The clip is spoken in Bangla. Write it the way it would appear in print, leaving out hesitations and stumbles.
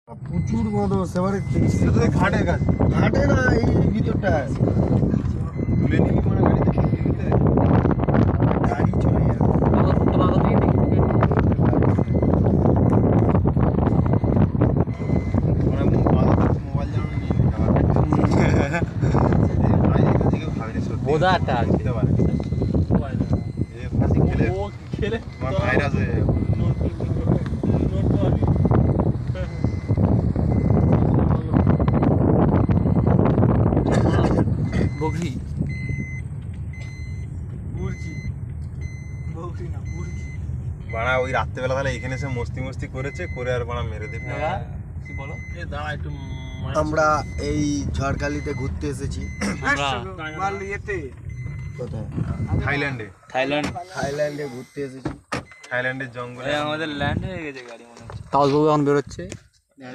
প্রচুর মদস এবারে ঘাটে কাছে ঘাটে না এই ভিতরটা তুলে নিবি মানে গাড়িতে গাড়ি চলে যাবে মোবাইল যেন নিয়ে নিতে পারবে বোঝা একটা আছে ফাঁসি খেলে খেলে আমার ভাইরাস হয়ে যাবে বগরি বাড়া ওই রাত্রেবেলা তাহলে এখানে এসে মস্তি করেছে করে আর বাড়া মেরে দেবে কি বলো এ দাঁড়া একটু আমরা এই ঝড়খালিতে ঘুরতে এসেছি কোথায় থাইল্যান্ডে থাইল্যান্ডে ঘুরতে এসেছি থাইল্যান্ডের জঙ্গলে আমাদের ল্যান্ড হয়ে গেছে গাড়ি মনে হচ্ছে তাও এখন বেরোচ্ছে